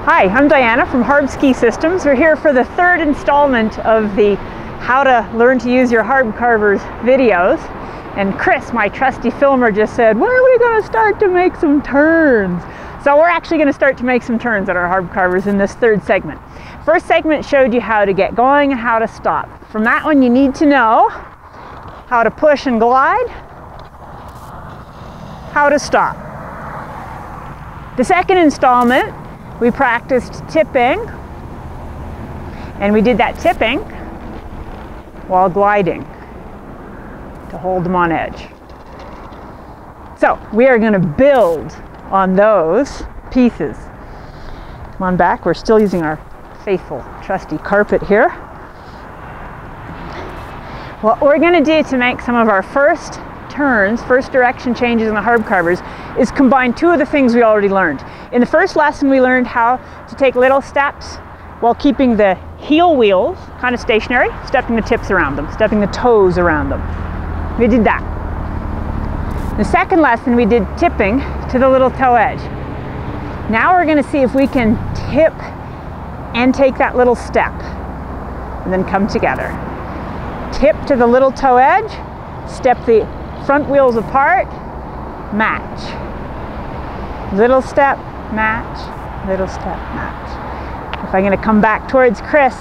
Hi, I'm Diana from Harb Ski Systems. We're here for the third installment of the How to Learn to Use Your Harb Carvers videos. And Chris, my trusty filmer, just said, when are we going to start to make some turns? So we're actually going to start to make some turns on our Harb Carvers in this third segment. First segment showed you how to get going and how to stop. From that one, you need to know how to push and glide, how to stop. The second installment, we practiced tipping, and we did that tipping while gliding to hold them on edge. So we are going to build on those pieces. Come on back, we're still using our faithful trusty carpet here. What we're going to do to make some of our first turns, first direction changes in the Harb Carvers, is combine two of the things we already learned. In the first lesson, we learned how to take little steps while keeping the heel wheels kind of stationary, stepping the tips around them, stepping the toes around them. We did that. The second lesson, we did tipping to the little toe edge. Now we're going to see if we can tip and take that little step and then come together. Tip to the little toe edge, step the front wheels apart, match. Little step, match, little step, match. If I'm going to come back towards Chris,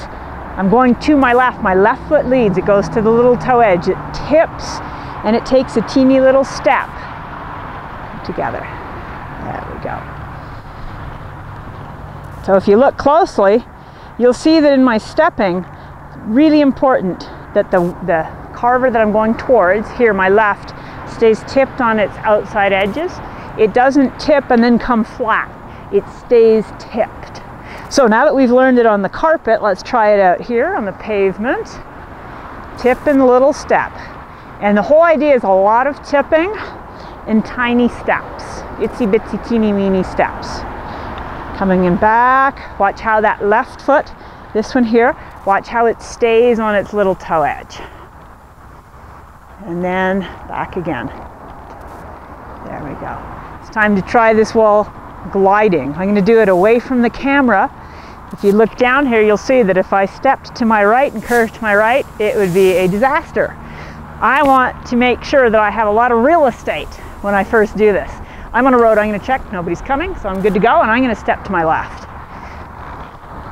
I'm going to my left foot leads, it goes to the little toe edge, it tips and it takes a teeny little step together. There we go. So if you look closely, you'll see that in my stepping, really important that the carver that I'm going towards, here my left, stays tipped on its outside edges. It doesn't tip and then come flat. It stays tipped. So now that we've learned it on the carpet, let's try it out here on the pavement. Tip and little step. And the whole idea is a lot of tipping and tiny steps. Itsy bitsy teeny weeny steps. Coming in back, watch how that left foot, this one here, watch how it stays on its little toe edge. And then back again. There we go. It's time to try this while gliding. I'm going to do it away from the camera. If you look down here, you'll see that if I stepped to my right and curved to my right, it would be a disaster. I want to make sure that I have a lot of real estate when I first do this. I'm on a road, I'm going to check, nobody's coming, so I'm good to go, and I'm going to step to my left.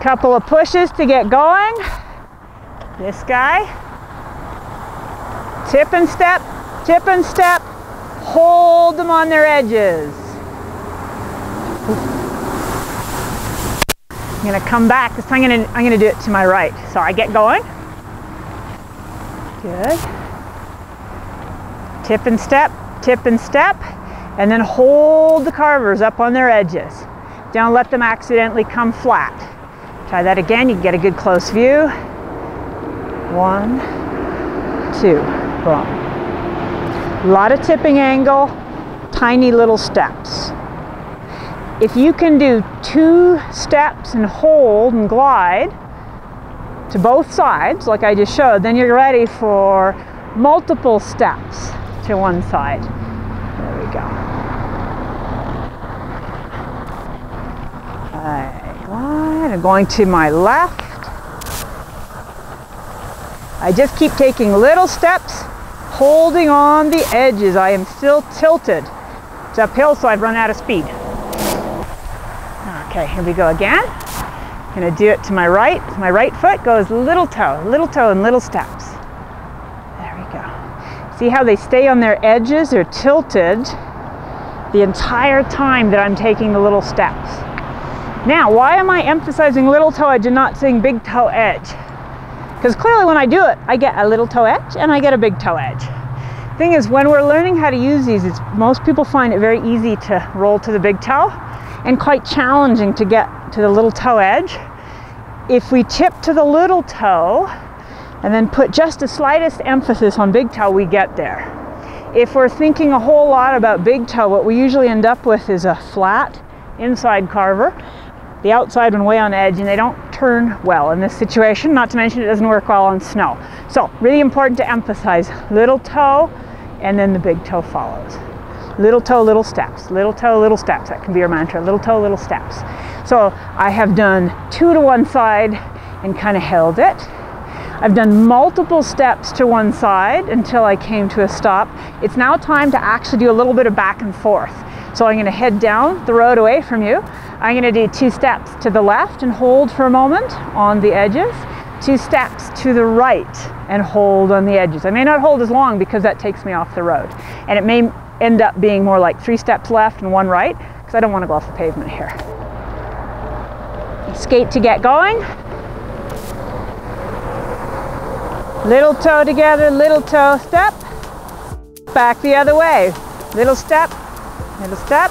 Couple of pushes to get going. This guy. Tip and step, hold them on their edges. I'm going to come back, this time I'm going to do it to my right. So I get going. Good. Tip and step, and then hold the carvers up on their edges. Don't let them accidentally come flat. Try that again, you can get a good close view. 1, 2. Boom. A lot of tipping angle, tiny little steps. If you can do 2 steps and hold and glide to both sides, like I just showed, then you're ready for multiple steps to one side. There we go. I glide, I'm going to my left. I just keep taking little steps, holding on the edges. I am still tilted. It's uphill, so I've run out of speed. Okay, here we go again. I'm going to do it to my right. My right foot goes little toe, and little steps. There we go. See how they stay on their edges? They're tilted the entire time that I'm taking the little steps. Now, why am I emphasizing little toe edge and not saying big toe edge? Because clearly when I do it, I get a little toe edge and I get a big toe edge. Thing is, when we're learning how to use these, most people find it very easy to roll to the big toe and quite challenging to get to the little toe edge. If we tip to the little toe and then put just the slightest emphasis on big toe, we get there. If we're thinking a whole lot about big toe, what we usually end up with is a flat inside carver, the outside one way on edge, and they don't turn well in this situation, not to mention it doesn't work well on snow. So really important to emphasize little toe and then the big toe follows. Little toe, little steps. Little toe, little steps. That can be your mantra. Little toe, little steps. So I have done 2 to one side and kind of held it. I've done multiple steps to one side until I came to a stop. It's now time to actually do a little bit of back and forth. So I'm going to head down the road away from you. I'm going to do 2 steps to the left and hold for a moment on the edges. 2 steps to the right and hold on the edges. I may not hold as long because that takes me off the road. And it may end up being more like 3 steps left and 1 right, because I don't want to go off the pavement here. Skate to get going. Little toe together, little toe, step. Back the other way. Little step, little step.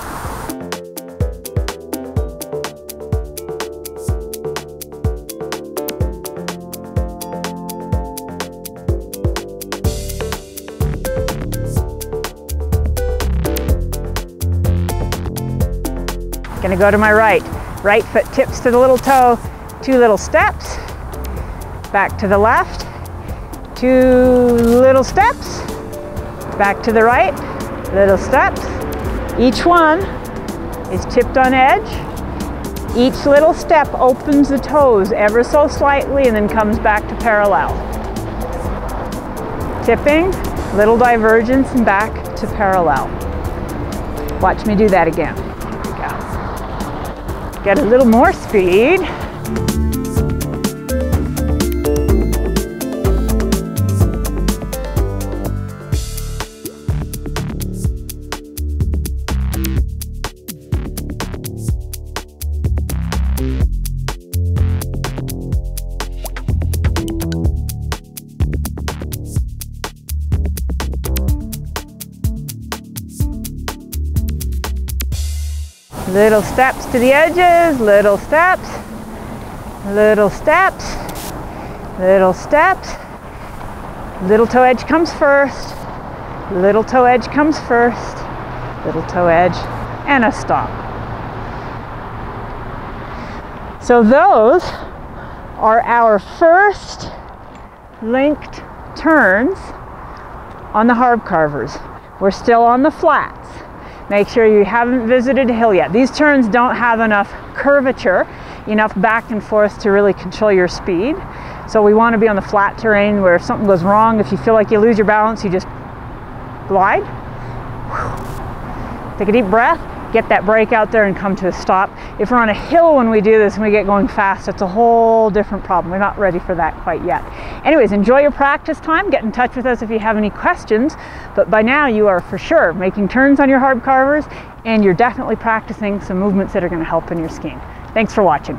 Gonna go to my right. Right foot tips to the little toe, 2 little steps. Back to the left, 2 little steps. Back to the right, little steps. Each one is tipped on edge. Each little step opens the toes ever so slightly and then comes back to parallel. Tipping, little divergence and back to parallel. Watch me do that again. Get a little more speed. Little steps to the edges, little steps, little steps, little steps. Little toe edge comes first, little toe edge comes first, little toe edge, and a stop. So those are our first linked turns on the Harb Carvers. We're still on the flats. Make sure you haven't visited a hill yet. These turns don't have enough curvature, enough back and forth to really control your speed. So we want to be on the flat terrain where if something goes wrong, if you feel like you lose your balance, you just glide. Take a deep breath, get that brake out there and come to a stop. If we're on a hill when we do this and we get going fast, it's a whole different problem. We're not ready for that quite yet. Anyways, enjoy your practice time. Get in touch with us if you have any questions. But by now you are for sure making turns on your Harb Carvers and you're definitely practicing some movements that are going to help in your skiing. Thanks for watching.